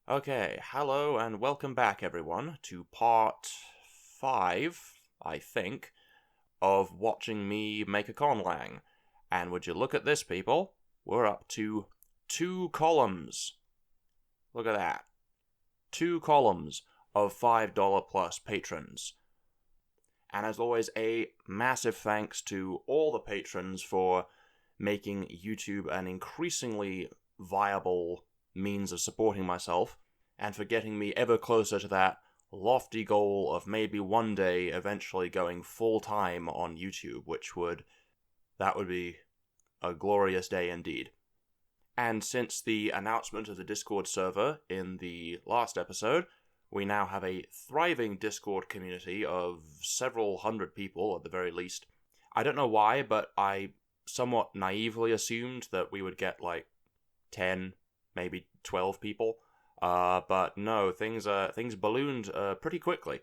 Okay, hello and welcome back everyone to part 5, I think, of watching me make a conlang. And would you look at this, people? We're up to 2 columns. Look at that. 2 columns of $5 plus patrons. And as always, a massive thanks to all the patrons for making YouTube an increasingly viable means of supporting myself, and for getting me ever closer to that lofty goal of maybe one day eventually going full-time on YouTube, that would be a glorious day indeed. And since the announcement of the Discord server in the last episode, we now have a thriving Discord community of several hundred people at the very least. I don't know why, but I somewhat naively assumed that we would get like 10, maybe 12 people. But no, things ballooned pretty quickly.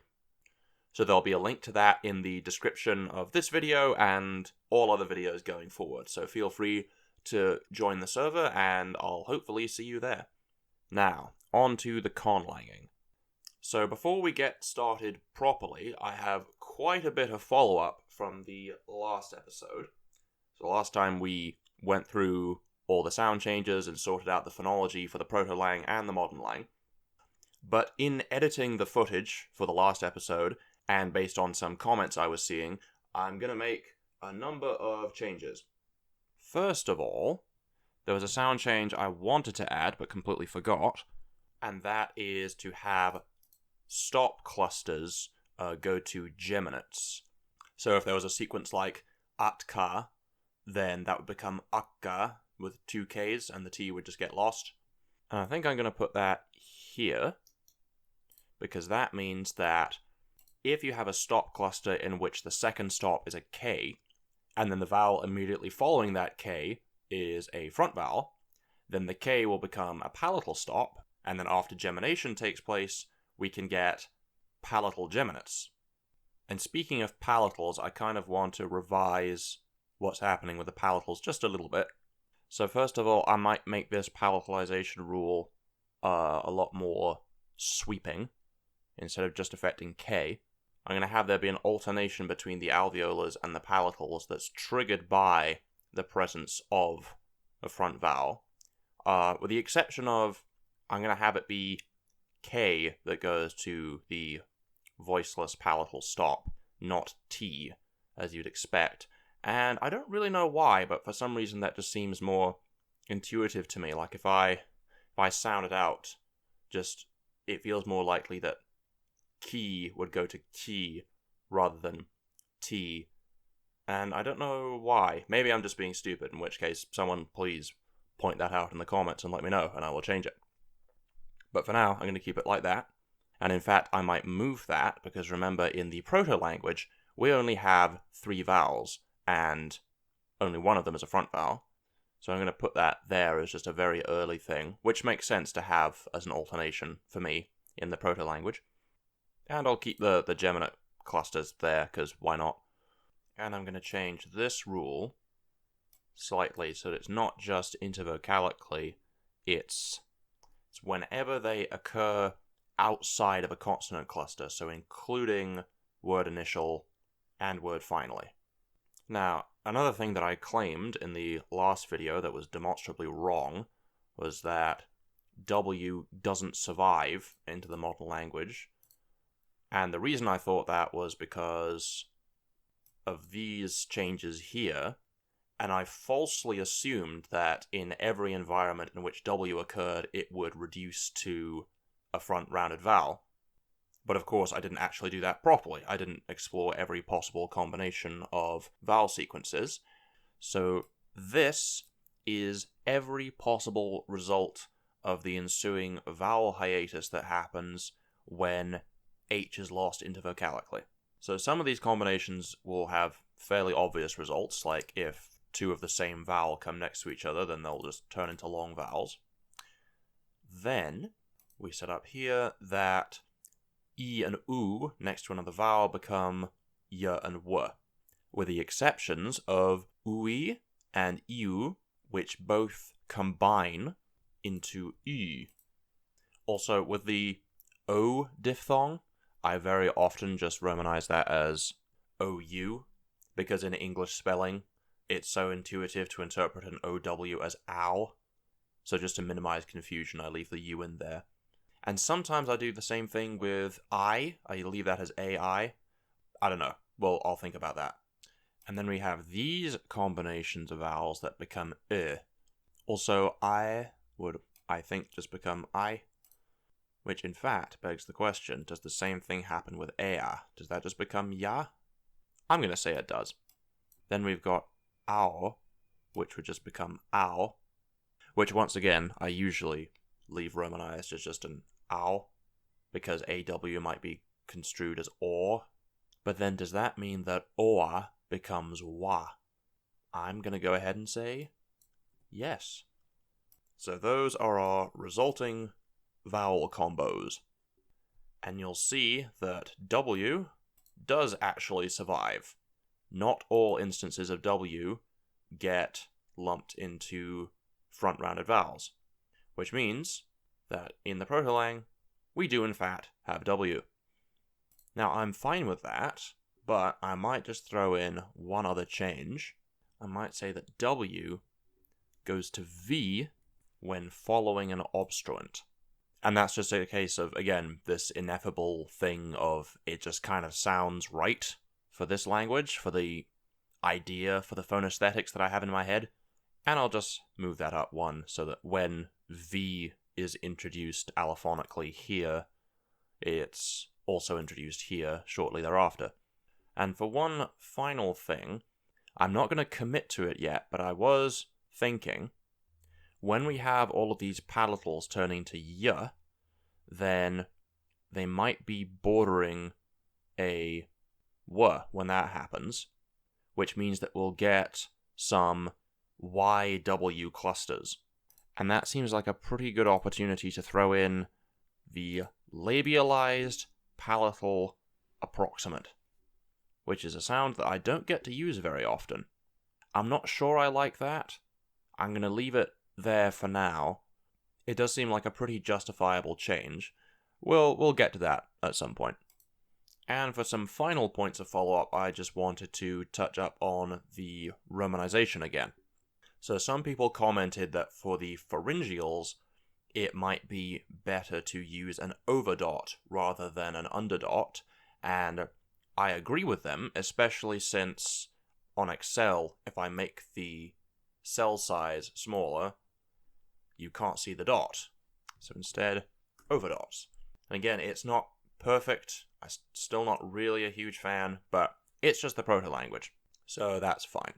So there'll be a link to that in the description of this video and all other videos going forward. So feel free to join the server, and I'll hopefully see you there. Now, on to the conlanging. So before we get started properly, I have quite a bit of follow-up from the last episode. So last time we went through all the sound changes and sorted out the phonology for the proto-lang and the modern lang. But in editing the footage for the last episode, and based on some comments I was seeing, I'm going to make a number of changes. First of all, there was a sound change I wanted to add but completely forgot, and that is to have stop clusters go to geminates. So if there was a sequence like atka, then that would become akka with 2 Ks, and the T would just get lost. And I think I'm going to put that here, because that means that if you have a stop cluster in which the second stop is a K, and then the vowel immediately following that K is a front vowel, then the K will become a palatal stop, and then after gemination takes place, we can get palatal geminates. And speaking of palatals, I kind of want to revise what's happening with the palatals just a little bit. So first of all, I might make this palatalization rule a lot more sweeping. Instead of just affecting K, I'm going to have there be an alternation between the alveolars and the palatals that's triggered by the presence of a front vowel. With the exception of, I'm going to have it be K that goes to the voiceless palatal stop, not T, as you'd expect. And I don't really know why, but for some reason that just seems more intuitive to me. Like if I sound it out, it feels more likely that key would go to key rather than T. And I don't know why. Maybe I'm just being stupid, in which case someone please point that out in the comments and let me know, and I will change it. But for now, I'm going to keep it like that. And in fact, I might move that, because remember, in the proto-language, we only have 3 vowels, and only one of them is a front vowel. So I'm going to put that there as just a very early thing, which makes sense to have as an alternation for me in the proto-language. And I'll keep the geminate clusters there, because why not? And I'm going to change this rule slightly so that it's not just intervocalically, it's whenever they occur outside of a consonant cluster, so including word initial and word finally. Now, another thing that I claimed in the last video that was demonstrably wrong was that W doesn't survive into the modern language. And the reason I thought that was because of these changes here, and I falsely assumed that in every environment in which W occurred, it would reduce to a front rounded vowel. But of course, I didn't actually do that properly. I didn't explore every possible combination of vowel sequences. So this is every possible result of the ensuing vowel hiatus that happens when H is lost intervocalically. So some of these combinations will have fairly obvious results, like if 2 of the same vowel come next to each other, then they'll just turn into long vowels. Then we set up here that E and U next to another vowel become Y and W, with the exceptions of UI and IU, which both combine into U. Also, with the O diphthong, I very often just romanize that as OU, because in English spelling, it's so intuitive to interpret an OW as OW. So just to minimize confusion, I leave the U in there. And sometimes I do the same thing with I leave that as AI. I don't know. Well, I'll think about that. And then we have these combinations of vowels that become Also, I would, I think, just become I. Which, in fact, begs the question, does the same thing happen with ea? Does that just become ya? I'm going to say it does. Then we've got ao, which would just become ow. Which, once again, I usually leave romanized as just an ow, because AW might be construed as or. But then does that mean that or becomes wa? I'm going to go ahead and say yes. So those are our resulting vowel combos. And you'll see that W does actually survive. Not all instances of W get lumped into front-rounded vowels, which means that in the proto-lang, we do in fact have W. Now, I'm fine with that, but I might just throw in one other change. I might say that W goes to V when following an obstruent. And that's just a case of, again, this ineffable thing of it just kind of sounds right for this language, for the idea, for the phonesthetics that I have in my head. And I'll just move that up one so that when V is introduced allophonically here, it's also introduced here shortly thereafter. And for one final thing, I'm not going to commit to it yet, but I was thinking, when we have all of these palatals turning to y, then they might be bordering a w when that happens, which means that we'll get some YW clusters. And that seems like a pretty good opportunity to throw in the labialized palatal approximant, which is a sound that I don't get to use very often. I'm not sure I like that. I'm going to leave it there for now. It does seem like a pretty justifiable change. We'll get to that at some point. And for some final points of follow-up, I just wanted to touch up on the romanization again. So some people commented that for the pharyngeals, it might be better to use an overdot rather than an underdot, and I agree with them, especially since on Excel, if I make the cell size smaller, you can't see the dot. So instead, overdots. And again, it's not perfect. I'm still not really a huge fan, but it's just the proto-language, so that's fine.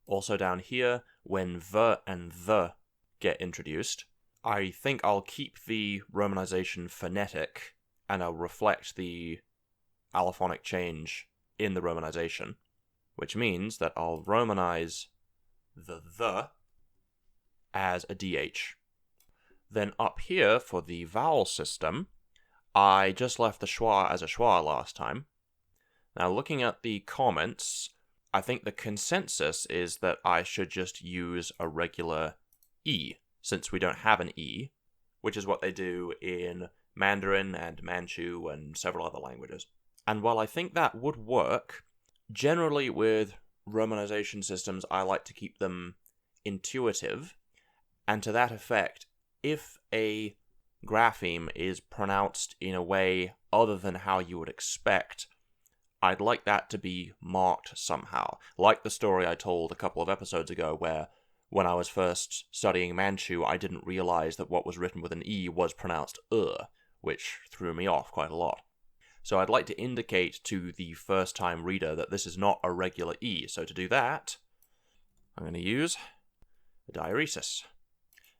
Also down here, when the and the get introduced, I think I'll keep the romanization phonetic, and I'll reflect the allophonic change in the romanization, which means that I'll romanize the as a DH. Then up here, for the vowel system, I just left the schwa as a schwa last time. Now, looking at the comments, I think the consensus is that I should just use a regular E, since we don't have an E, which is what they do in Mandarin and Manchu and several other languages. And while I think that would work, generally with romanization systems, I like to keep them intuitive, and to that effect, if a grapheme is pronounced in a way other than how you would expect, I'd like that to be marked somehow. Like the story I told a couple of episodes ago where when I was first studying Manchu, I didn't realize that what was written with an E was pronounced which threw me off quite a lot. So I'd like to indicate to the first-time reader that this is not a regular E. So to do that, I'm going to use a diaeresis.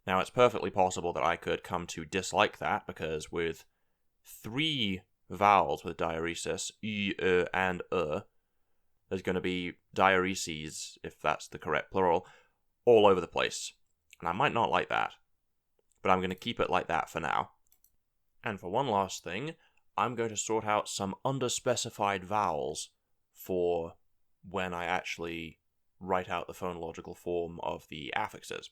Now, it's perfectly possible that I could come to dislike that, because with 3 vowels with diaeresis, y, and there's going to be diaereses, if that's the correct plural, all over the place. And I might not like that, but I'm going to keep it like that for now. And for one last thing, I'm going to sort out some underspecified vowels for when I actually write out the phonological form of the affixes.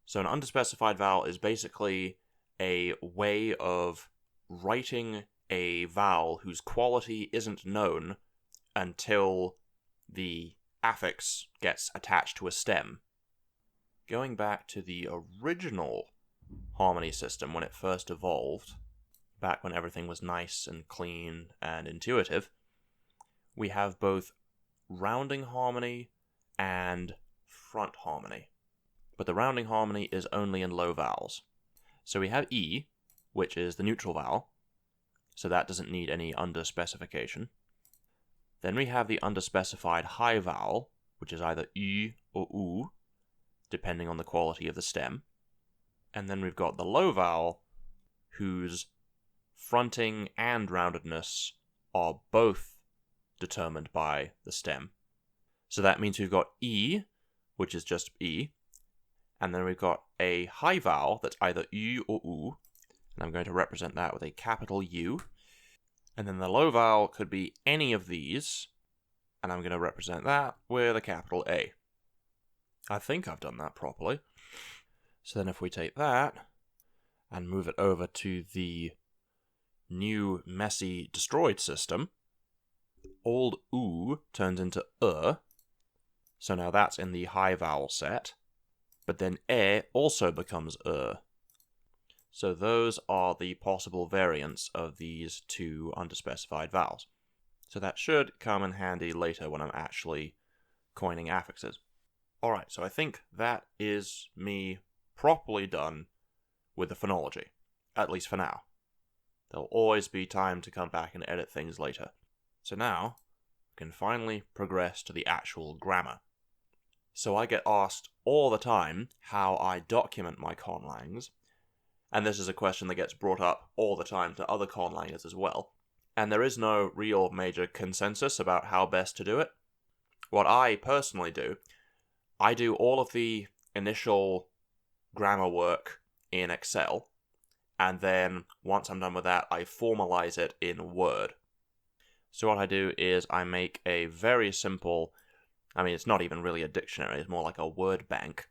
So an underspecified vowel is basically a way of writing a vowel whose quality isn't known until the affix gets attached to a stem. Going back to the original harmony system when it first evolved, back when everything was nice and clean and intuitive, we have both rounding harmony and front harmony. But the rounding harmony is only in low vowels. So we have E, which is the neutral vowel, so that doesn't need any underspecification. Then we have the underspecified high vowel, which is either Y or U, depending on the quality of the stem. And then we've got the low vowel, whose fronting and roundedness are both determined by the stem. So that means we've got E, which is just E, and then we've got a high vowel that's either U or U, and I'm going to represent that with a capital U. And then the low vowel could be any of these, and I'm going to represent that with a capital A. I think I've done that properly. So then if we take that and move it over to the new, messy, destroyed system, old oo turns into so now that's in the high vowel set, but then also becomes So those are the possible variants of these two underspecified vowels. So that should come in handy later when I'm actually coining affixes. Alright, so I think that is me properly done with the phonology, at least for now. There'll always be time to come back and edit things later. So now, we can finally progress to the actual grammar. So I get asked all the time how I document my conlangs, and this is a question that gets brought up all the time to other conlangers as well, and there is no real major consensus about how best to do it. What I personally do, I do all of the initial grammar work in Excel, and then once I'm done with that, I formalize it in Word. So what I do is I make a very simple, it's not even really a dictionary, it's more like a word bank,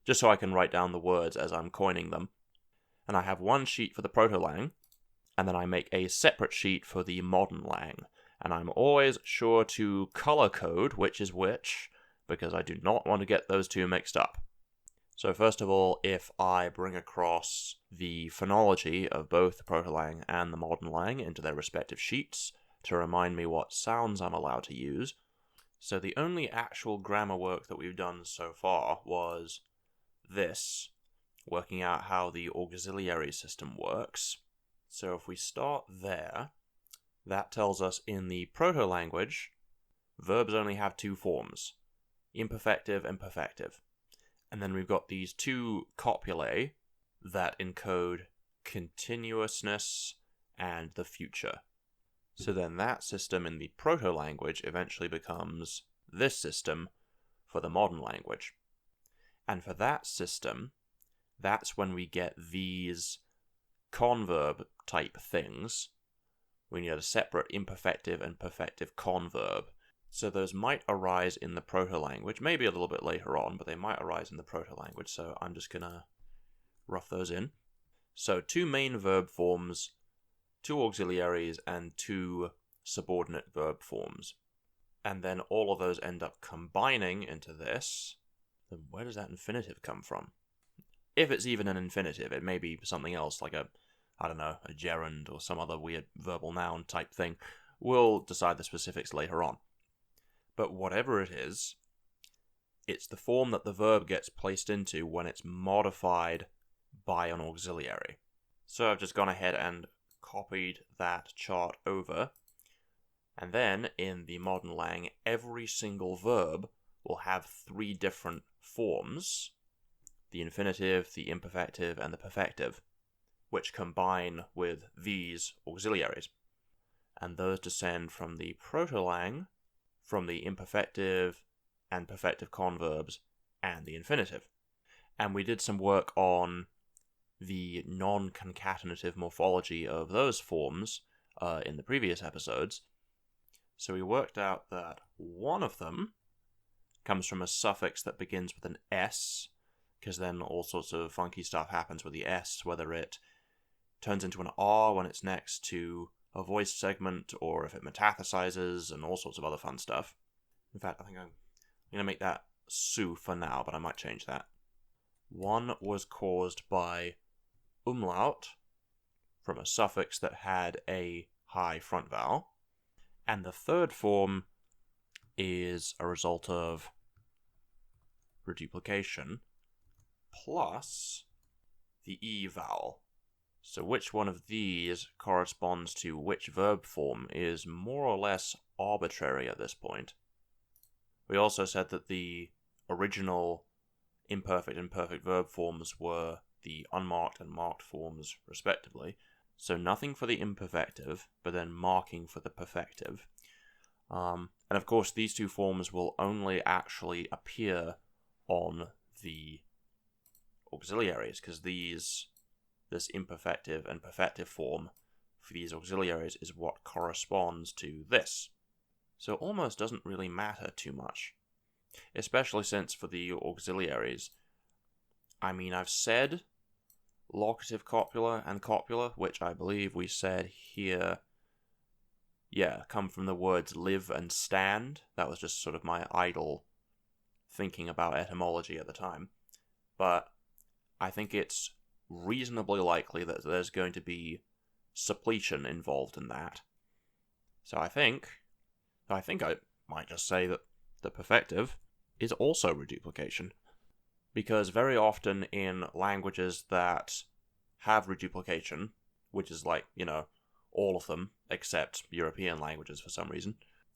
just so I can write down the words as I'm coining them. And I have one sheet for the proto-lang, and then I make a separate sheet for the modern lang. And I'm always sure to color code which is which, because I do not want to get those two mixed up. So first of all, if I bring across the phonology of both the proto-lang and the modern lang into their respective sheets to remind me what sounds I'm allowed to use. So the only actual grammar work that we've done so far was this, working out how the auxiliary system works. So if we start there, that tells us in the proto-language, verbs only have two forms, imperfective and perfective. And then we've got these two copulae that encode continuousness and the future. So then that system in the proto-language eventually becomes this system for the modern language. And for that system, that's when we get these converb type things. We need a separate imperfective and perfective converb. So those might arise in the proto-language, maybe a little bit later on, but they might arise in the proto-language, so I'm just going to rough those in. So two main verb forms, two auxiliaries, and two subordinate verb forms. And then all of those end up combining into this. Then where does that infinitive come from? If it's even an infinitive, it may be something else, like a gerund or some other weird verbal noun type thing. We'll decide the specifics later on. But whatever it is, it's the form that the verb gets placed into when it's modified by an auxiliary. So I've just gone ahead and copied that chart over, and then in the modern lang, every single verb will have three different forms: the infinitive, the imperfective, and the perfective, which combine with these auxiliaries. And those descend from the proto-lang, from the imperfective and perfective converbs, and the infinitive. And we did some work on the non-concatenative morphology of those forms in the previous episodes. So we worked out that one of them comes from a suffix that begins with an S, because then all sorts of funky stuff happens with the S, whether it turns into an R when it's next to a voice segment, or if it metathesizes, and all sorts of other fun stuff. In fact, I think I'm going to make that su for now, but I might change that. One was caused by umlaut from a suffix that had a high front vowel, and the third form is a result of reduplication plus the E vowel. So which one of these corresponds to which verb form is more or less arbitrary at this point. We also said that the original imperfect and perfect verb forms were the unmarked and marked forms, respectively. So nothing for the imperfective, but then marking for the perfective. And of course, these two forms will only actually appear on the auxiliaries, because this imperfective and perfective form for these auxiliaries is what corresponds to this. So it almost doesn't really matter too much. Especially since for the auxiliaries, I mean, I've said locative copula and copula, which I believe we said here, come from the words live and stand. That was just sort of my idle thinking about etymology at the time. But I think it's reasonably likely that there's going to be suppletion involved in that. So I think I might just say that the perfective is also reduplication. Because very often in languages that have reduplication, which is like, all of them except European languages for some reason,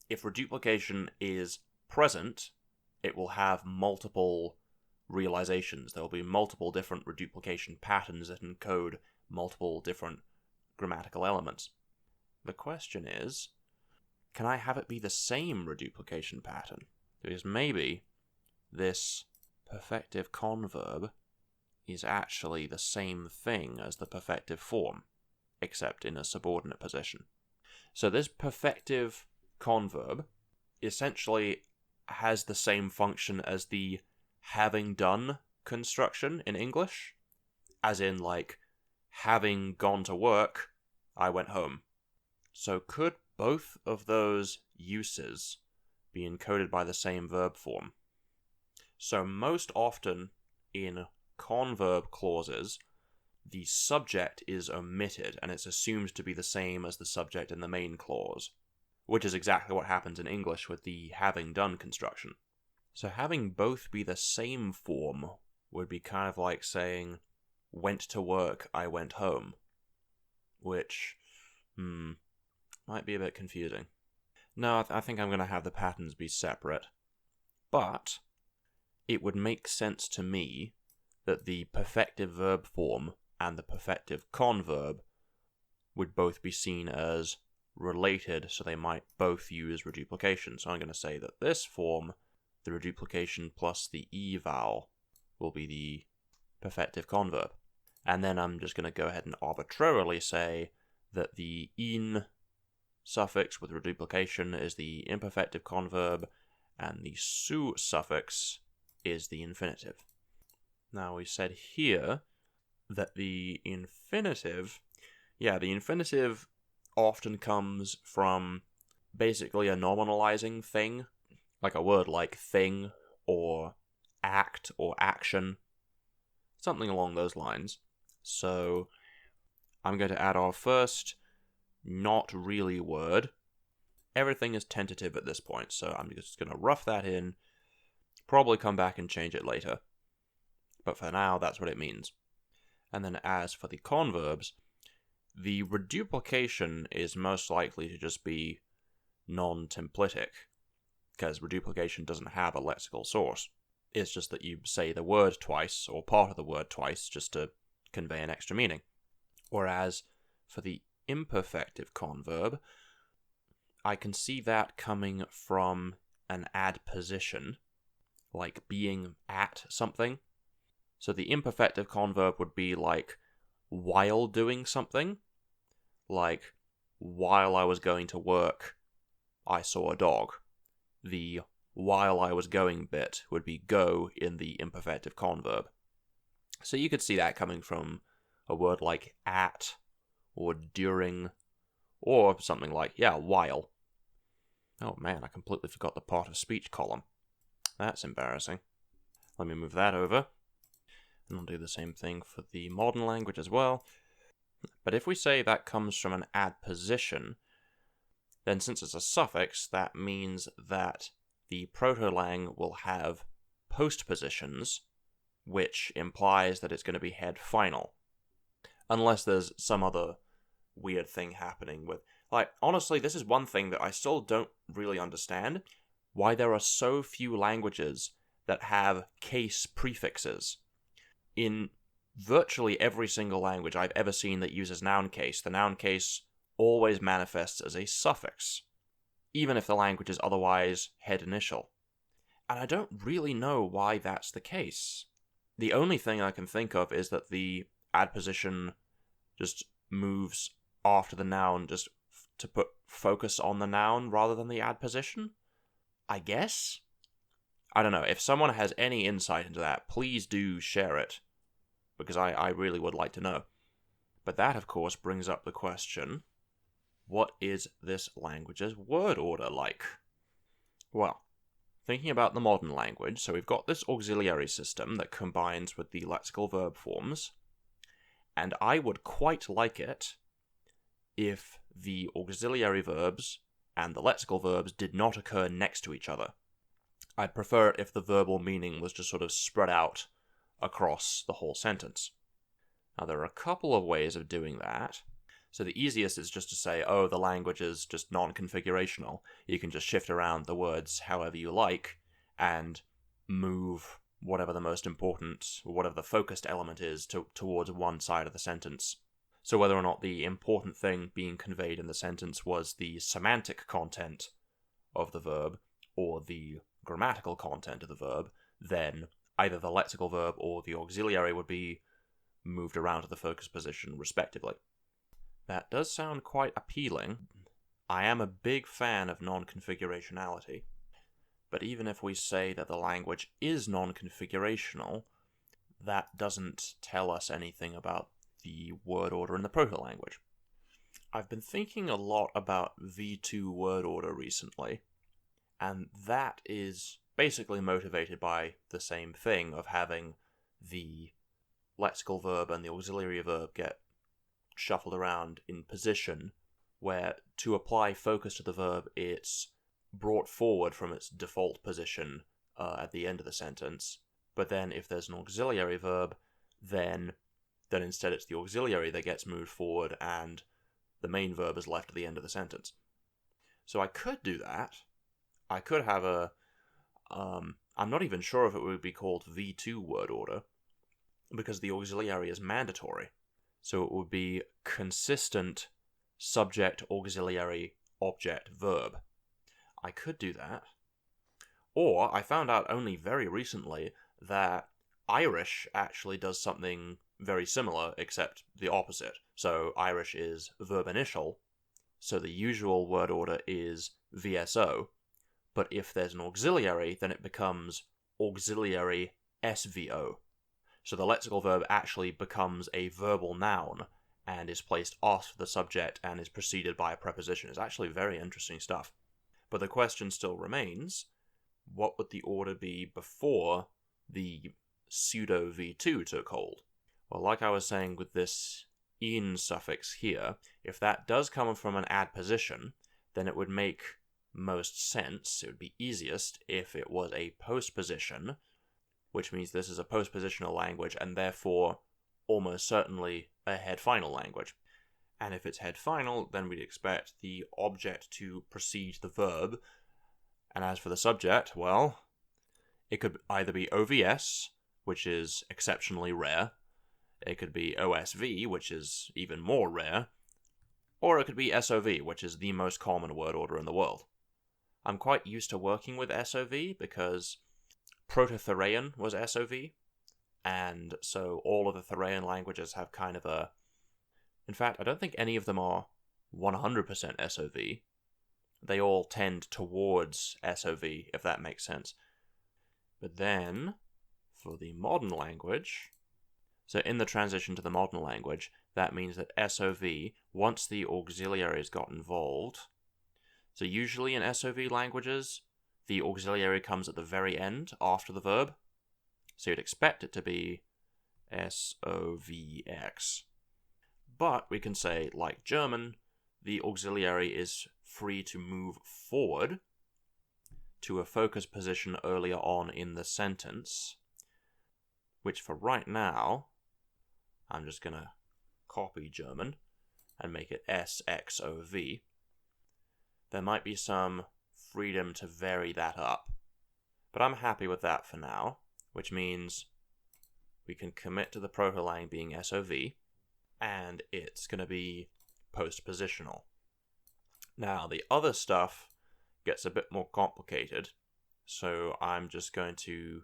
if reduplication is present, it will have multiple realizations. There will be multiple different reduplication patterns that encode multiple different grammatical elements. The question is, can I have it be the same reduplication pattern? Because maybe this perfective converb is actually the same thing as the perfective form, except in a subordinate position. So this perfective converb essentially has the same function as the having done construction in English, as in, like, having gone to work, I went home. So could both of those uses be encoded by the same verb form? So most often in converb clauses, the subject is omitted and it's assumed to be the same as the subject in the main clause, which is exactly what happens in English with the having done construction. So having both be the same form would be kind of like saying, went to work, I went home, which, might be a bit confusing. No, I think I'm going to have the patterns be separate, but it would make sense to me that the perfective verb form and the perfective converb would both be seen as related, so they might both use reduplication. So I'm going to say that this form, the reduplication plus the E vowel, will be the perfective converb. And then I'm just going to go ahead and arbitrarily say that the in suffix with reduplication is the imperfective converb, and the su suffix is the infinitive. Now we said here that the infinitive often comes from basically a nominalizing thing, like a word like thing, or act, or action, something along those lines. So I'm going to add our first not really word. Everything is tentative at this point, so I'm just going to rough that in, probably come back and change it later. But for now, that's what it means. And then as for the converbs, the reduplication is most likely to just be non-templitic, because reduplication doesn't have a lexical source. It's just that you say the word twice, or part of the word twice, just to convey an extra meaning. Whereas for the imperfective converb, I can see that coming from an adposition, like being at something. So the imperfective converb would be like while doing something, like while I was going to work, I saw a dog. The while I was going bit would be go in the imperfective converb. So you could see that coming from a word like at or during, or something like, while. Oh man, I completely forgot the part of speech column. That's embarrassing. Let me move that over. And I'll do the same thing for the modern language as well. But if we say that comes from an adposition, then since it's a suffix, that means that the proto-lang will have postpositions, which implies that it's going to be head final. Unless there's some other weird thing happening with... honestly, this is one thing that I still don't really understand. Why there are so few languages that have case prefixes. In virtually every single language I've ever seen that uses noun case, the noun case always manifests as a suffix, even if the language is otherwise head initial. And I don't really know why that's the case. The only thing I can think of is that the adposition just moves after the noun just to put focus on the noun rather than the adposition, I guess? I don't know. If someone has any insight into that, please do share it, because I really would like to know. But that, of course, brings up the question, what is this language's word order like? Well, thinking about the modern language, so we've got this auxiliary system that combines with the lexical verb forms, and I would quite like it if the auxiliary verbs and the lexical verbs did not occur next to each other. I'd prefer it if the verbal meaning was just sort of spread out across the whole sentence. Now, there are a couple of ways of doing that. So the easiest is just to say, oh, the language is just non-configurational. You can just shift around the words however you like and move whatever the most important, or whatever the focused element is towards one side of the sentence. So whether or not the important thing being conveyed in the sentence was the semantic content of the verb or the grammatical content of the verb, then either the lexical verb or the auxiliary would be moved around to the focus position, respectively. That does sound quite appealing. I am a big fan of non-configurationality, but even if we say that the language is non-configurational, that doesn't tell us anything about the word order in the proto-language. I've been thinking a lot about V2 word order recently, and that is basically motivated by the same thing of having the lexical verb and the auxiliary verb get shuffled around in position, where to apply focus to the verb, it's brought forward from its default position at the end of the sentence. But then if there's an auxiliary verb, then instead it's the auxiliary that gets moved forward and the main verb is left at the end of the sentence. So I could do that. I could have I'm not even sure if it would be called V2 word order, because the auxiliary is mandatory. So it would be consistent subject, auxiliary, object, verb. I could do that. Or I found out only very recently that Irish actually does something very similar, except the opposite. So Irish is verb initial, so the usual word order is VSO, but if there's an auxiliary, then it becomes auxiliary SVO. So the lexical verb actually becomes a verbal noun and is placed after the subject and is preceded by a preposition. It's actually very interesting stuff. But the question still remains, what would the order be before the pseudo V2 took hold? Well, like I was saying with this in suffix here, if that does come from an adposition, then it would make most sense, it would be easiest if it was a postposition, which means this is a postpositional language and therefore almost certainly a head final language. And if it's head final, then we'd expect the object to precede the verb. And as for the subject, well, it could either be OVS, which is exceptionally rare, it could be OSV, which is even more rare, or it could be SOV, which is the most common word order in the world. I'm quite used to working with SOV because Proto-Thracian was SOV, and so all of the Thracian languages have kind of a... In fact, I don't think any of them are 100% SOV. They all tend towards SOV, if that makes sense. But then, for the modern language... So in the transition to the modern language, that means that SOV, once the auxiliaries got involved, so usually in SOV languages, the auxiliary comes at the very end after the verb, so you'd expect it to be SOVX. But we can say, like German, the auxiliary is free to move forward to a focus position earlier on in the sentence, which for right now, I'm just going to copy German and make it SXOV. There might be some freedom to vary that up, but I'm happy with that for now, which means we can commit to the proto-lang being SOV, and it's going to be postpositional. Now, the other stuff gets a bit more complicated, so I'm just going to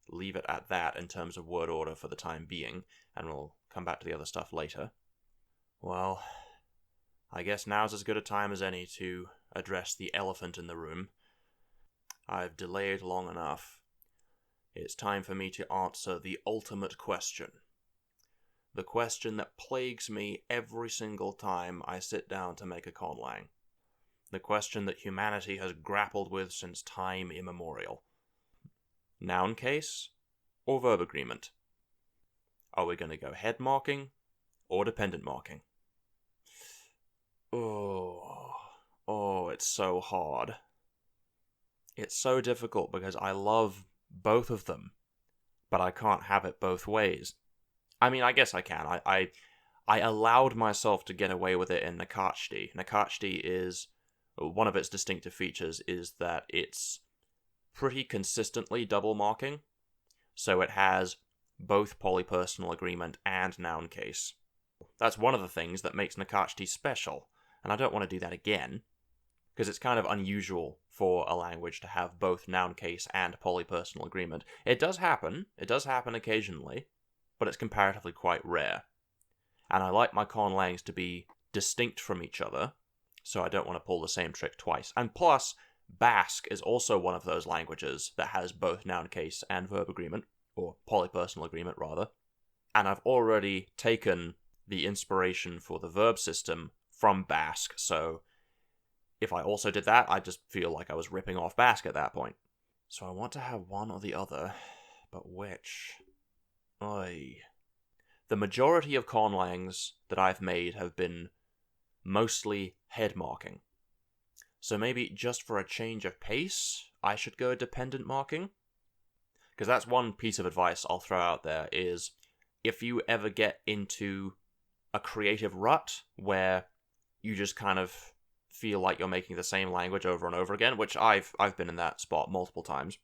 leave it at that in terms of word order for the time being, and we'll come back to the other stuff later. Well, I guess now's as good a time as any to address the elephant in the room. I've delayed long enough. It's time for me to answer the ultimate question. The question that plagues me every single time I sit down to make a conlang. The question that humanity has grappled with since time immemorial. Noun case or verb agreement? Are we going to go head marking or dependent marking? Oh, it's so hard. It's so difficult because I love both of them, but I can't have it both ways. I mean, I guess I can. I allowed myself to get away with it in Nakachti. Nakachti is, one of its distinctive features is that it's pretty consistently double marking, so it has both polypersonal agreement and noun case. That's one of the things that makes Nakachti special, and I don't want to do that again, because it's kind of unusual for a language to have both noun case and polypersonal agreement. It does happen occasionally, but it's comparatively quite rare. And I like my conlangs to be distinct from each other, so I don't want to pull the same trick twice. And plus, Basque is also one of those languages that has both noun case and verb agreement, or polypersonal agreement rather. And I've already taken the inspiration for the verb system from Basque, so if I also did that, I'd just feel like I was ripping off Basque at that point. So I want to have one or the other, but which? Oy. The majority of conlangs that I've made have been mostly head marking. So maybe just for a change of pace, I should go dependent marking? Because that's one piece of advice I'll throw out there is, if you ever get into a creative rut where you just kind of feel like you're making the same language over and over again, which I've been in that spot multiple times,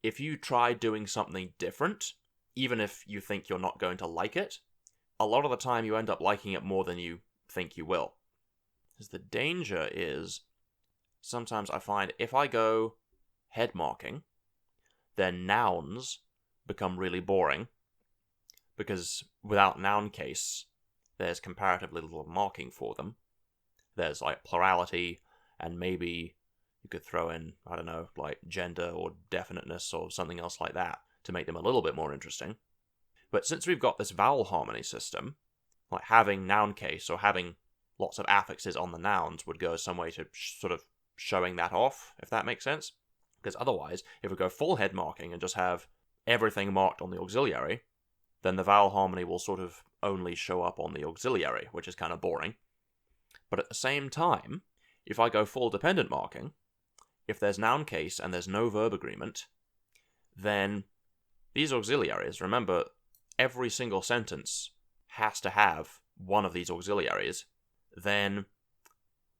if you try doing something different, even if you think you're not going to like it, a lot of the time you end up liking it more than you think you will. Because the danger is, sometimes I find if I go head marking, then nouns become really boring, because without noun case, there's comparatively little marking for them. There's like plurality, and maybe you could throw in, I don't know, like gender or definiteness or something else like that to make them a little bit more interesting. But since we've got this vowel harmony system, like having noun case or having lots of affixes on the nouns would go some way to sort of showing that off, if that makes sense. Because otherwise, if we go full head marking and just have everything marked on the auxiliary, then the vowel harmony will sort of only show up on the auxiliary, which is kind of boring. But at the same time, if I go full dependent marking, if there's noun case and there's no verb agreement, then these auxiliaries, remember, every single sentence has to have one of these auxiliaries, then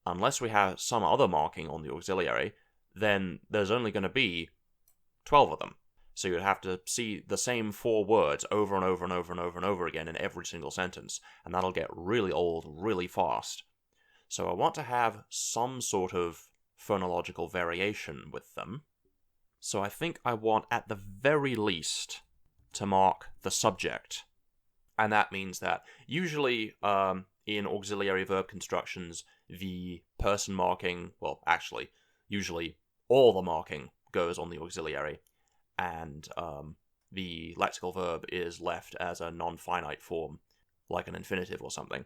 unless we have some other marking on the auxiliary, then there's only going to be 12 of them. So you'd have to see the same 4 words over and over and over and over and over again in every single sentence, and that'll get really old really fast. So I want to have some sort of phonological variation with them. So I think I want, at the very least, to mark the subject. And that means that usually in auxiliary verb constructions, the person marking, well, actually, usually all the marking goes on the auxiliary, and the lexical verb is left as a non-finite form. like an infinitive or something.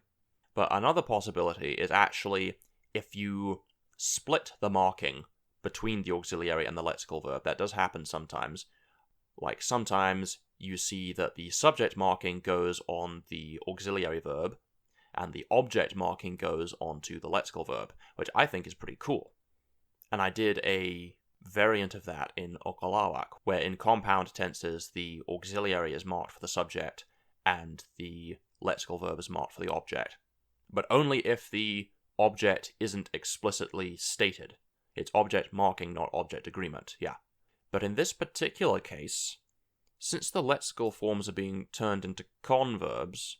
But another possibility is actually if you split the marking between the auxiliary and the lexical verb. That does happen sometimes. Like sometimes you see that the subject marking goes on the auxiliary verb, and the object marking goes onto the lexical verb, which I think is pretty cool. And I did a variant of that in Okalawak, where in compound tenses the auxiliary is marked for the subject and the lexical verb is marked for the object. But only if the object isn't explicitly stated. It's object marking, not object agreement, yeah. But in this particular case, since the lexical forms are being turned into converbs,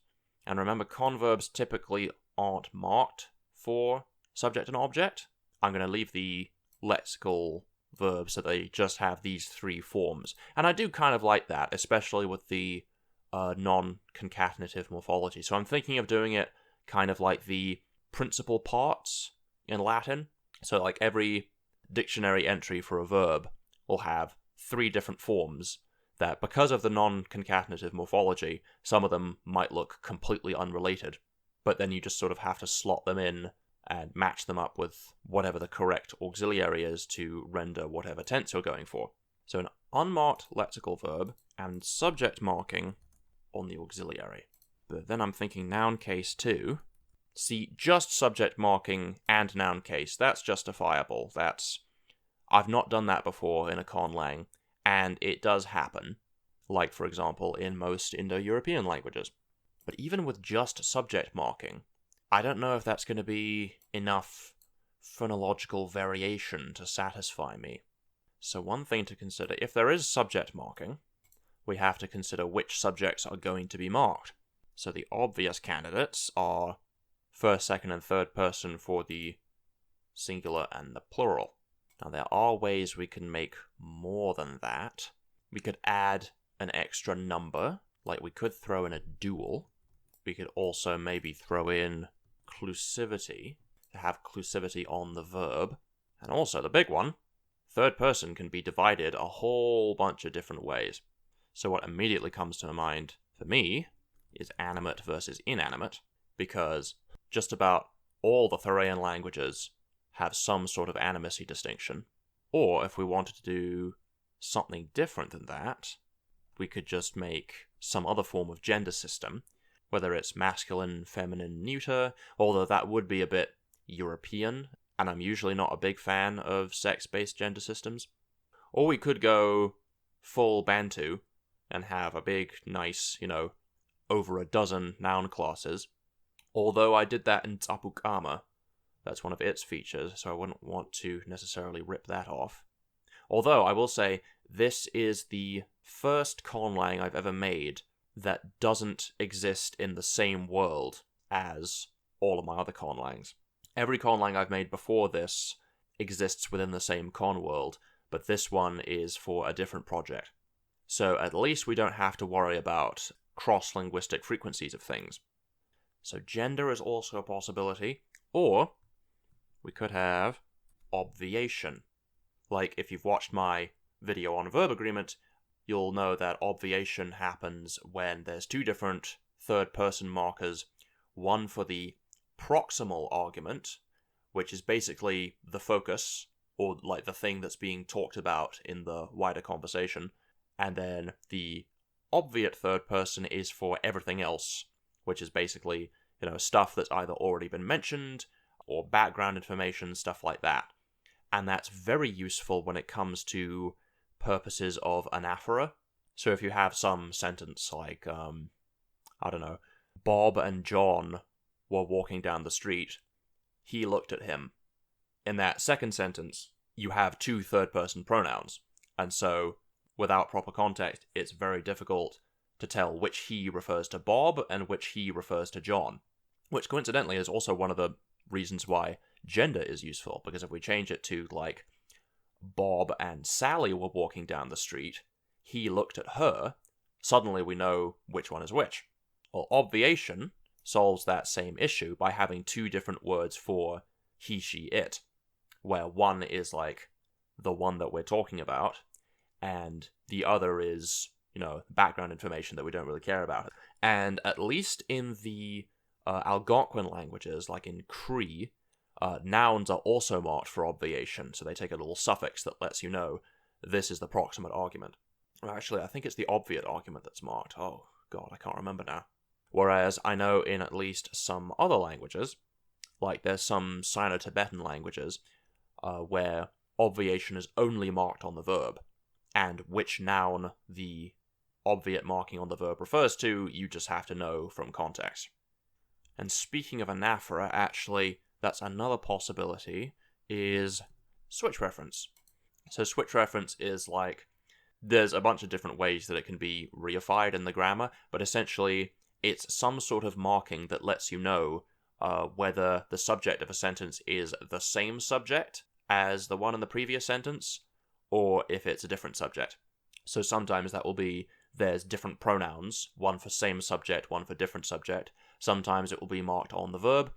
and remember converbs typically aren't marked for subject and object, I'm going to leave the lexical verbs so they just have these three forms. And I do kind of like that, especially with the non-concatenative morphology. So I'm thinking of doing it kind of like the principal parts in Latin. So like every dictionary entry for a verb will have three different forms that, because of the non-concatenative morphology, some of them might look completely unrelated, but then you just sort of have to slot them in and match them up with whatever the correct auxiliary is to render whatever tense you're going for. So an unmarked lexical verb and subject marking on the auxiliary. But then I'm thinking noun case too. See, just subject marking and noun case, that's justifiable. I've not done that before in a conlang, and it does happen, like for example in most Indo-European languages. But even with just subject marking, I don't know if that's going to be enough phonological variation to satisfy me. So one thing to consider, if there is subject marking, we have to consider which subjects are going to be marked. So the obvious candidates are first, second, and third person for the singular and the plural. Now there are ways we can make more than that. We could add an extra number, like we could throw in a dual. We could also maybe throw in clusivity, to have clusivity on the verb. And also the big one, third person can be divided a whole bunch of different ways. So what immediately comes to mind for me is animate versus inanimate, because just about all the Thoraean languages have some sort of animacy distinction. Or if we wanted to do something different than that, we could just make some other form of gender system, whether it's masculine, feminine, neuter, although that would be a bit European, and I'm usually not a big fan of sex-based gender systems. Or we could go full Bantu and have a big, nice, over a dozen noun classes. Although I did that in Tapukama, that's one of its features, so I wouldn't want to necessarily rip that off. Although, I will say, this is the first conlang I've ever made that doesn't exist in the same world as all of my other conlangs. Every conlang I've made before this exists within the same con world, but this one is for a different project. So at least we don't have to worry about cross-linguistic frequencies of things. So gender is also a possibility, or we could have obviation. Like if you've watched my video on verb agreement, you'll know that obviation happens when there's two different third-person markers, one for the proximal argument, which is basically the focus, or like the thing that's being talked about in the wider conversation, and then the obviate third person is for everything else, which is basically, stuff that's either already been mentioned, or background information, stuff like that. And that's very useful when it comes to purposes of anaphora. So if you have some sentence like, Bob and John were walking down the street, he looked at him. In that second sentence, you have two third-person pronouns, and so without proper context, it's very difficult to tell which he refers to Bob and which he refers to John, which coincidentally is also one of the reasons why gender is useful, because if we change it to, like, Bob and Sally were walking down the street, he looked at her, suddenly we know which one is which. Well, obviation solves that same issue by having two different words for he, she, it, where one is, like, the one that we're talking about, and the other is, background information that we don't really care about. And at least in the Algonquin languages, like in Cree, nouns are also marked for obviation, so they take a little suffix that lets you know this is the proximate argument. Actually, I think it's the obviate argument that's marked. Oh, God, I can't remember now. Whereas I know in at least some other languages, like there's some Sino-Tibetan languages, where obviation is only marked on the verb, and which noun the obviate marking on the verb refers to, you just have to know from context. And speaking of anaphora, actually, that's another possibility, is switch reference. So switch reference is like, there's a bunch of different ways that it can be reified in the grammar, but essentially it's some sort of marking that lets you know whether the subject of a sentence is the same subject as the one in the previous sentence, or if it's a different subject. So sometimes that will be, there's different pronouns, one for same subject, one for different subject. Sometimes it will be marked on the verb,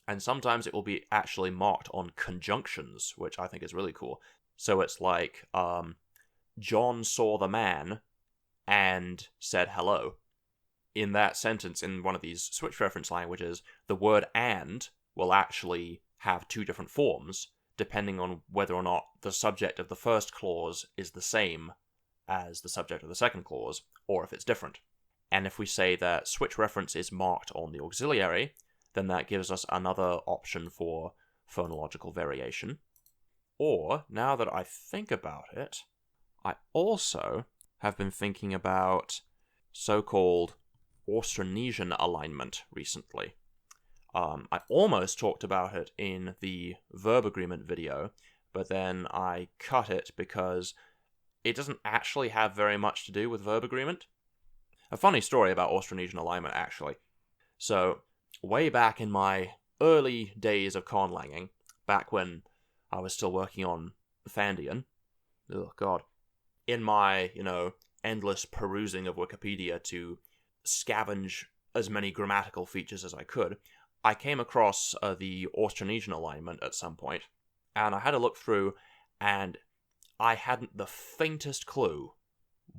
and sometimes it will be actually marked on conjunctions, which I think is really cool. So it's like, John saw the man and said hello. In that sentence, in one of these switch reference languages, the word and will actually have two different forms, depending on whether or not the subject of the first clause is the same as the subject of the second clause, or if it's different. And if we say that switch reference is marked on the auxiliary, then that gives us another option for phonological variation. Or, now that I think about it, I also have been thinking about so-called Austronesian alignment recently. I almost talked about it in the verb agreement video, but then I cut it because it doesn't actually have very much to do with verb agreement. A funny story about Austronesian alignment, actually. So, way back in my early days of conlanging, back when I was still working on Fandian, oh god, in my, endless perusing of Wikipedia to scavenge as many grammatical features as I could, I came across the Austronesian alignment at some point, and I had a look through, and I hadn't the faintest clue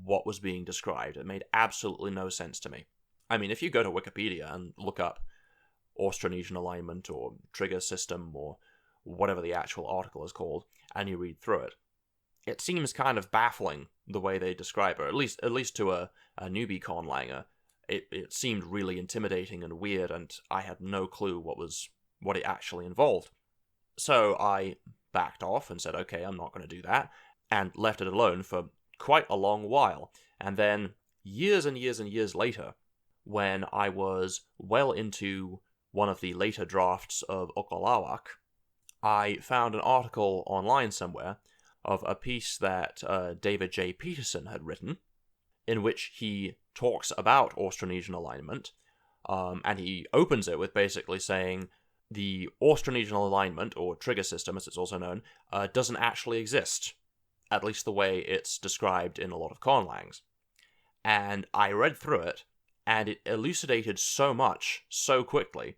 what was being described. It made absolutely no sense to me. I mean, if you go to Wikipedia and look up Austronesian alignment or trigger system or whatever the actual article is called, and you read through it, it seems kind of baffling the way they describe it, at least to a newbie conlanger. It seemed really intimidating and weird, and I had no clue what it actually involved. So I backed off and said, okay, I'm not going to do that, and left it alone for quite a long while. And then, years and years and years later, when I was well into one of the later drafts of Okolawak, I found an article online somewhere of a piece that David J. Peterson had written, in which he talks about Austronesian alignment, and he opens it with basically saying the Austronesian alignment, or trigger system as it's also known, doesn't actually exist, at least the way it's described in a lot of conlangs. And I read through it, and it elucidated so much so quickly,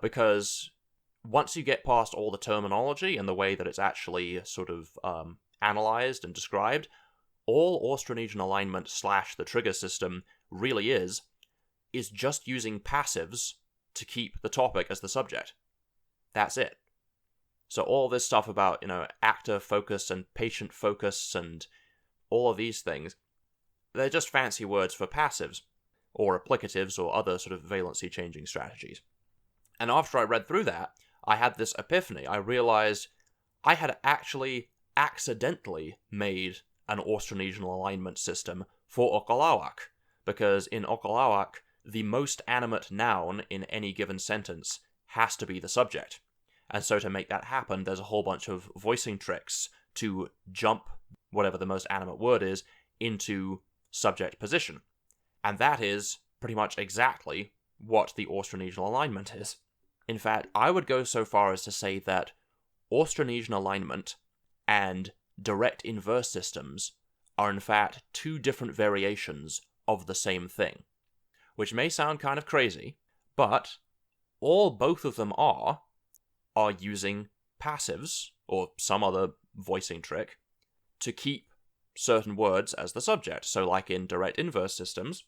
because once you get past all the terminology and the way that it's actually sort of analyzed and described, all Austronesian alignment / the trigger system really is just using passives to keep the topic as the subject. That's it. So all this stuff about, actor focus and patient focus and all of these things, they're just fancy words for passives, or applicatives, or other sort of valency changing strategies. And after I read through that, I had this epiphany. I realized I had actually accidentally made an Austronesian alignment system for Okolawak, because in Okolawak, the most animate noun in any given sentence has to be the subject. And so to make that happen, there's a whole bunch of voicing tricks to jump whatever the most animate word is into subject position. And that is pretty much exactly what the Austronesian alignment is. In fact, I would go so far as to say that Austronesian alignment and direct inverse systems are in fact two different variations of the same thing. Which may sound kind of crazy, but all both of them are using passives, or some other voicing trick, to keep certain words as the subject. So like in direct inverse systems,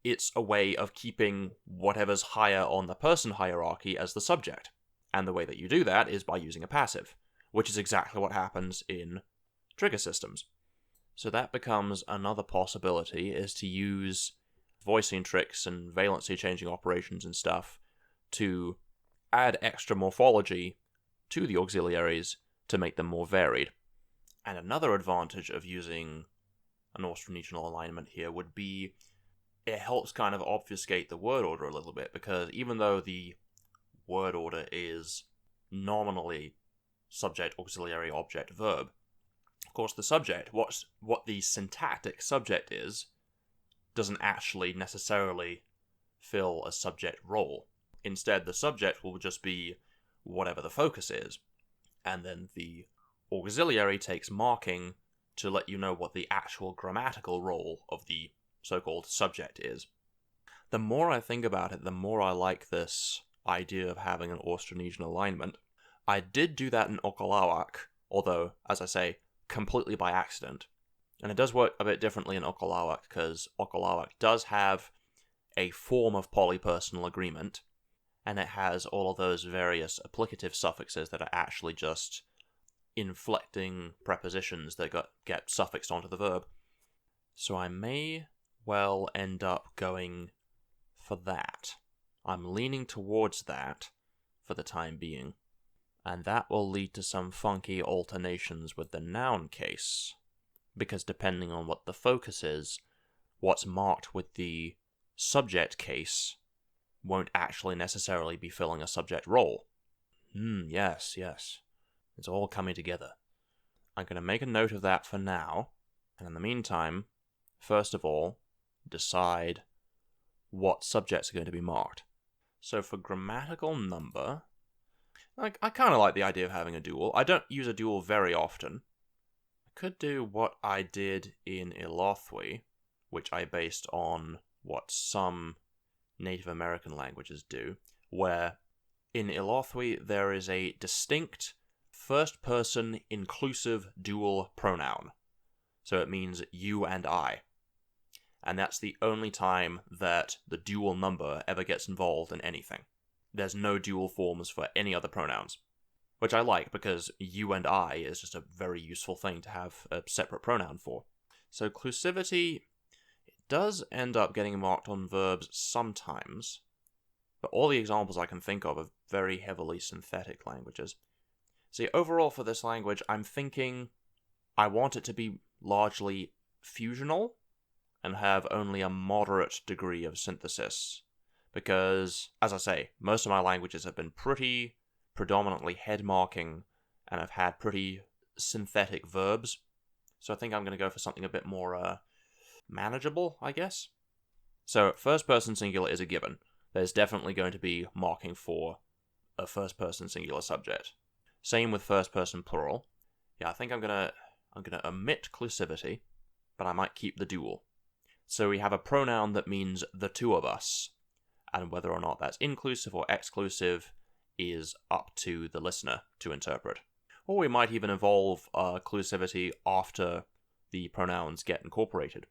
it's a way of keeping whatever's higher on the person hierarchy as the subject. And the way that you do that is by using a passive, which is exactly what happens in trigger systems. So that becomes another possibility, is to use voicing tricks and valency changing operations and stuff to add extra morphology to the auxiliaries to make them more varied. And another advantage of using an orthorhomtional alignment here would be it helps kind of obfuscate the word order a little bit, because even though the word order is nominally subject, auxiliary, object, verb, of course the subject, what the syntactic subject is, doesn't actually necessarily fill a subject role. Instead, the subject will just be whatever the focus is, and then the auxiliary takes marking to let you know what the actual grammatical role of the so-called subject is. The more I think about it, the more I like this idea of having an Austronesian alignment. I did do that in Okolawak, although, as I say, completely by accident. And it does work a bit differently in Okolawak, because Okolawak does have a form of polypersonal agreement, and it has all of those various applicative suffixes that are actually just inflecting prepositions that get suffixed onto the verb. So I may well end up going for that. I'm leaning towards that for the time being. And that will lead to some funky alternations with the noun case, because depending on what the focus is, what's marked with the subject case won't actually necessarily be filling a subject role. Yes. It's all coming together. I'm going to make a note of that for now, and in the meantime, first of all, decide what subjects are going to be marked. So for grammatical number, I kind of like the idea of having a dual. I don't use a dual very often. I could do what I did in Illothwi, which I based on what some Native American languages do, where in Illothwi there is a distinct first-person inclusive dual pronoun. So it means you and I. And that's the only time that the dual number ever gets involved in anything. There's no dual forms for any other pronouns, which I like because you and I is just a very useful thing to have a separate pronoun for. So clusivity does end up getting marked on verbs sometimes, but all the examples I can think of are very heavily synthetic languages. See, overall for this language, I'm thinking I want it to be largely fusional and have only a moderate degree of synthesis. Because, as I say, most of my languages have been pretty predominantly head marking and have had pretty synthetic verbs. So I think I'm going to go for something a bit more manageable, I guess. So first person singular is a given. There's definitely going to be marking for a first person singular subject. Same with first person plural. Yeah, I think I'm gonna omit clusivity, but I might keep the dual. So we have a pronoun that means the two of us, and whether or not that's inclusive or exclusive is up to the listener to interpret. Or we might even evolve clusivity after the pronouns get incorporated.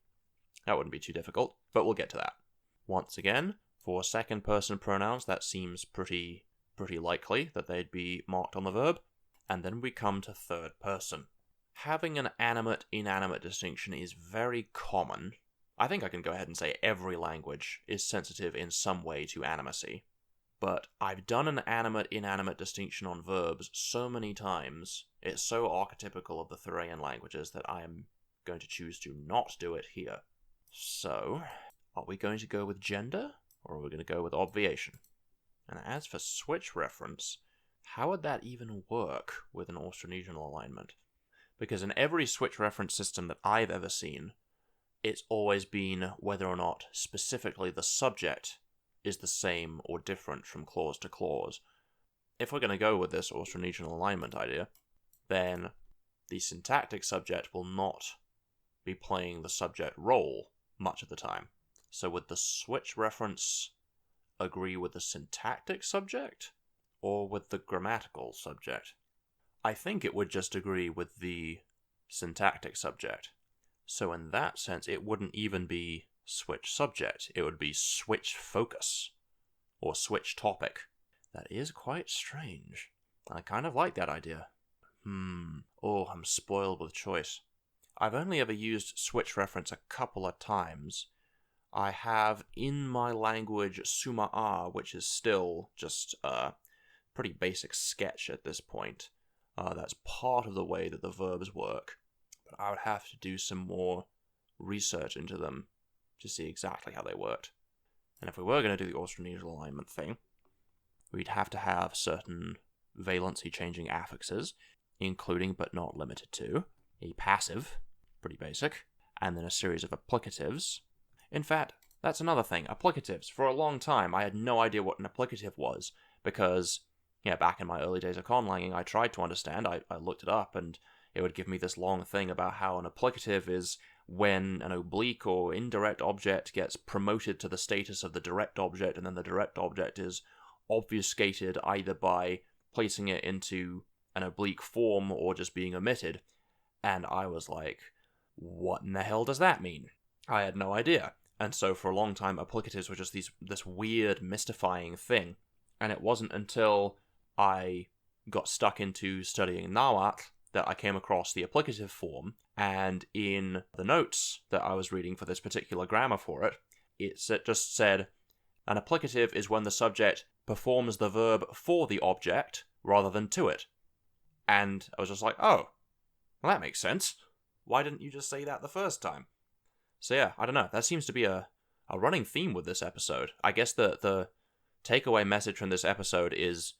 That wouldn't be too difficult, but we'll get to that. Once again, for second person pronouns, that seems pretty likely that they'd be marked on the verb. And then we come to third person. Having an animate-inanimate distinction is very common. I think I can go ahead and say every language is sensitive in some way to animacy. But I've done an animate-inanimate distinction on verbs so many times, it's so archetypical of the Thracian languages that I am going to choose to not do it here. So, are we going to go with gender, or are we going to go with obviation? And as for switch reference, how would that even work with an Austronesian alignment? Because in every switch reference system that I've ever seen, it's always been whether or not specifically the subject is the same or different from clause to clause. If we're going to go with this Austronesian alignment idea, then the syntactic subject will not be playing the subject role much of the time. So would the switch reference agree with the syntactic subject or with the grammatical subject? I think it would just agree with the syntactic subject. So in that sense, it wouldn't even be switch subject. It would be switch focus, or switch topic. That is quite strange. I kind of like that idea. Oh, I'm spoiled with choice. I've only ever used switch reference a couple of times. I have in my language suma-a, which is still just a pretty basic sketch at this point. That's part of the way that the verbs work. But I would have to do some more research into them to see exactly how they worked. And if we were going to do the Austronesian alignment thing, we'd have to have certain valency changing affixes, including but not limited to a passive, pretty basic, and then a series of applicatives. In fact, that's another thing, applicatives. For a long time, I had no idea what an applicative was, because, back in my early days of conlanging, I tried to understand, I looked it up, and it would give me this long thing about how an applicative is when an oblique or indirect object gets promoted to the status of the direct object, and then the direct object is obfuscated either by placing it into an oblique form or just being omitted. And I was like, what in the hell does that mean? I had no idea. And so for a long time, applicatives were just this weird, mystifying thing. And it wasn't until I got stuck into studying Nahuatl that I came across the applicative form, and in the notes that I was reading for this particular grammar for it, it just said, an applicative is when the subject performs the verb for the object rather than to it. And I was just like, oh, well, that makes sense. Why didn't you just say that the first time? So yeah, I don't know. That seems to be a running theme with this episode. I guess the takeaway message from this episode is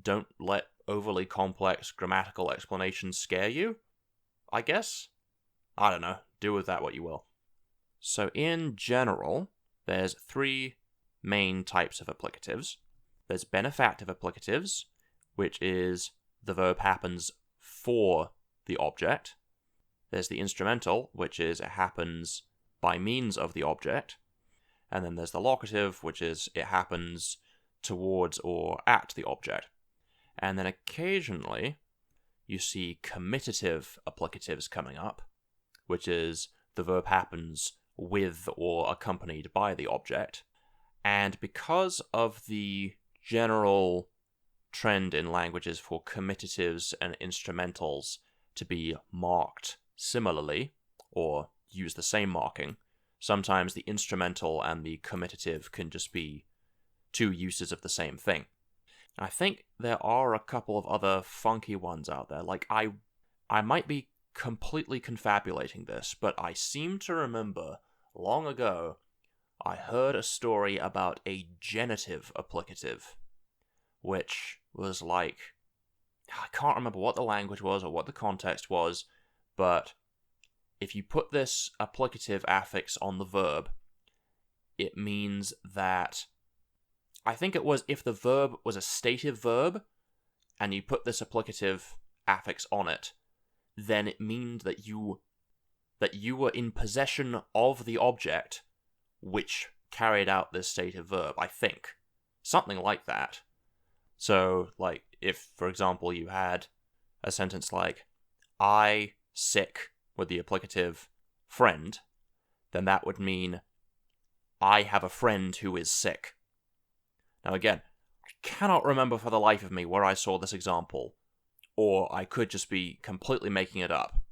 don't let overly complex grammatical explanations scare you, I guess? I don't know. Do with that what you will. So in general, there's 3 main types of applicatives. There's benefactive applicatives, which is the verb happens for the object. There's the instrumental, which is it happens by means of the object. And then there's the locative, which is it happens towards or at the object. And then occasionally, you see commitative applicatives coming up, which is the verb happens with or accompanied by the object. And because of the general trend in languages for commitatives and instrumentals to be marked similarly, or use the same marking, sometimes the instrumental and the commitative can just be 2 uses of the same thing. I think there are a couple of other funky ones out there. Like, I might be completely confabulating this, but I seem to remember long ago I heard a story about a genitive applicative, which was like, I can't remember what the language was or what the context was, but if you put this applicative affix on the verb, it means that, I think it was if the verb was a stative verb, and you put this applicative affix on it, then it means that you were in possession of the object which carried out this stative verb, I think. Something like that. So, like, if, for example, you had a sentence like, I sick with the applicative friend, then that would mean I have a friend who is sick. Now again, I cannot remember for the life of me where I saw this example, or I could just be completely making it up.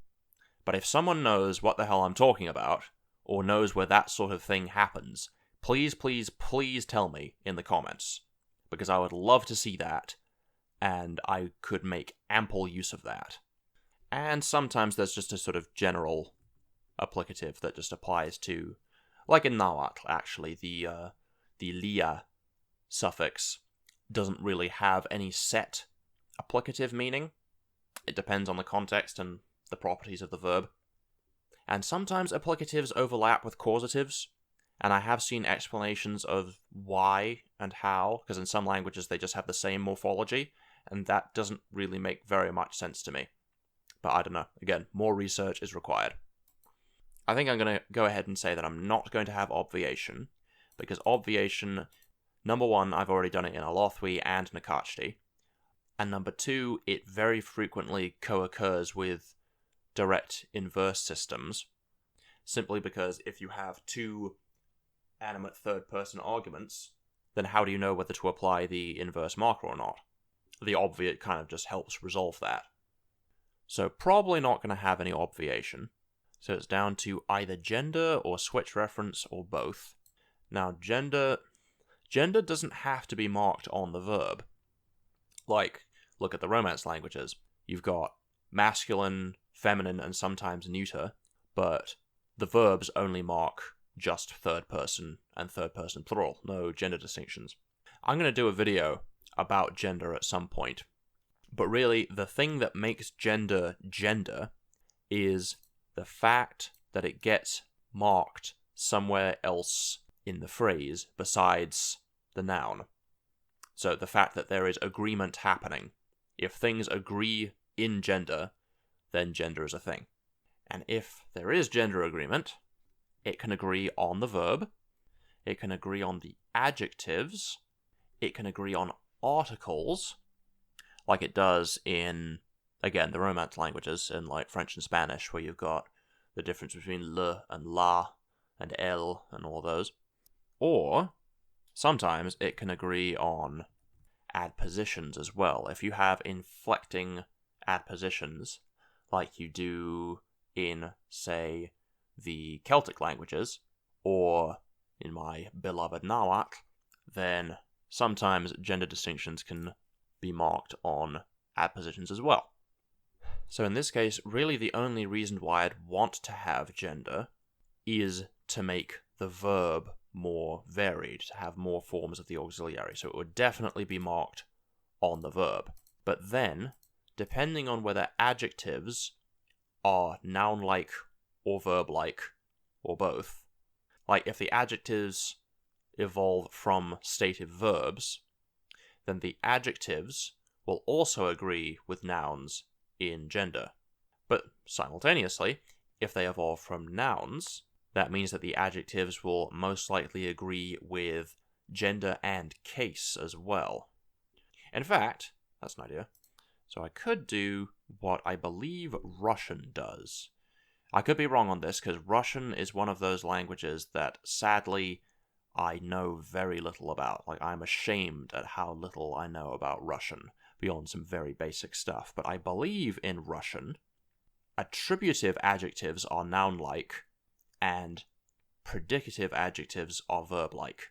But if someone knows what the hell I'm talking about, or knows where that sort of thing happens, please, please, please tell me in the comments, because I would love to see that, and I could make ample use of that. And sometimes there's just a sort of general applicative that just applies to, like in Nahuatl, actually, the lia suffix doesn't really have any set applicative meaning. It depends on the context and the properties of the verb. And sometimes applicatives overlap with causatives, and I have seen explanations of why and how, because in some languages they just have the same morphology, and that doesn't really make very much sense to me. But I don't know. Again, more research is required. I think I'm going to go ahead and say that I'm not going to have obviation, because obviation, number 1, I've already done it in Alothwi and Nakachti, and number 2, it very frequently co-occurs with direct inverse systems, simply because if you have 2 animate third-person arguments, then how do you know whether to apply the inverse marker or not? The obviate kind of just helps resolve that. So probably not going to have any obviation. So it's down to either gender or switch reference or both. Now gender doesn't have to be marked on the verb. Like, look at the Romance languages. You've got masculine, feminine, and sometimes neuter, but the verbs only mark just third person and third person plural, no gender distinctions. I'm going to do a video about gender at some point, but really the thing that makes gender gender is the fact that it gets marked somewhere else in the phrase besides the noun. So the fact that there is agreement happening. If things agree in gender, then gender is a thing. And if there is gender agreement, it can agree on the verb, it can agree on the adjectives, it can agree on articles, like it does in, again, the Romance languages, in like French and Spanish, where you've got the difference between le and la and el and all those. Or sometimes it can agree on adpositions as well. If you have inflecting adpositions, like you do in, say, the Celtic languages, or in my beloved Nahuatl, then sometimes gender distinctions can be marked on adpositions as well. So in this case, really the only reason why I'd want to have gender is to make the verb more varied, to have more forms of the auxiliary. So it would definitely be marked on the verb. But then, depending on whether adjectives are noun-like or verb-like, or both, like if the adjectives evolve from stative verbs, then the adjectives will also agree with nouns in gender. But simultaneously, if they evolve from nouns, that means that the adjectives will most likely agree with gender and case as well. In fact, that's an idea. So I could do what I believe Russian does. I could be wrong on this, because Russian is one of those languages that, sadly, I know very little about. Like, I'm ashamed at how little I know about Russian, beyond some very basic stuff. But I believe in Russian, attributive adjectives are noun-like, and predicative adjectives are verb-like.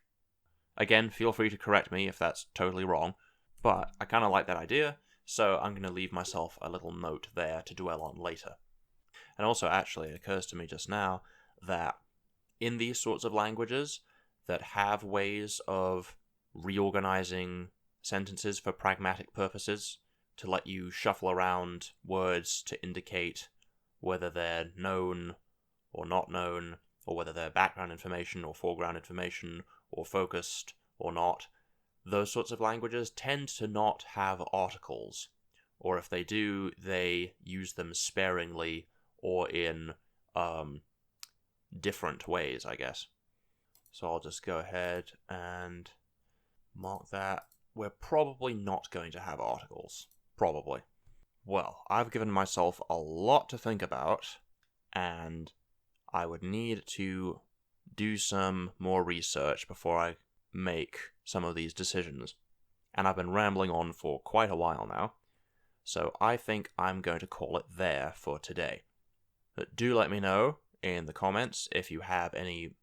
Again, feel free to correct me if that's totally wrong, but I kind of like that idea, so I'm going to leave myself a little note there to dwell on later. And also, actually, it occurs to me just now that in these sorts of languages that have ways of reorganizing sentences for pragmatic purposes, to let you shuffle around words to indicate whether they're known or not known, or whether they're background information or foreground information, or focused or not, those sorts of languages tend to not have articles, or if they do, they use them sparingly or in different ways, I guess. So I'll just go ahead and mark that. We're probably not going to have articles. Probably. Well, I've given myself a lot to think about, and I would need to do some more research before I make some of these decisions. And I've been rambling on for quite a while now, so I think I'm going to call it there for today. But do let me know in the comments if you have any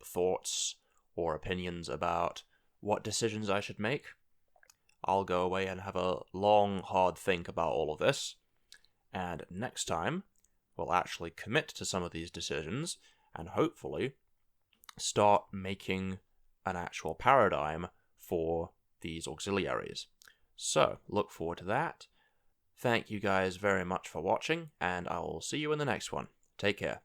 thoughts or opinions about what decisions I should make. I'll go away and have a long, hard think about all of this, and next time we'll actually commit to some of these decisions and hopefully start making an actual paradigm for these auxiliaries. So, look forward to that. Thank you guys very much for watching, and I will see you in the next one. Take care.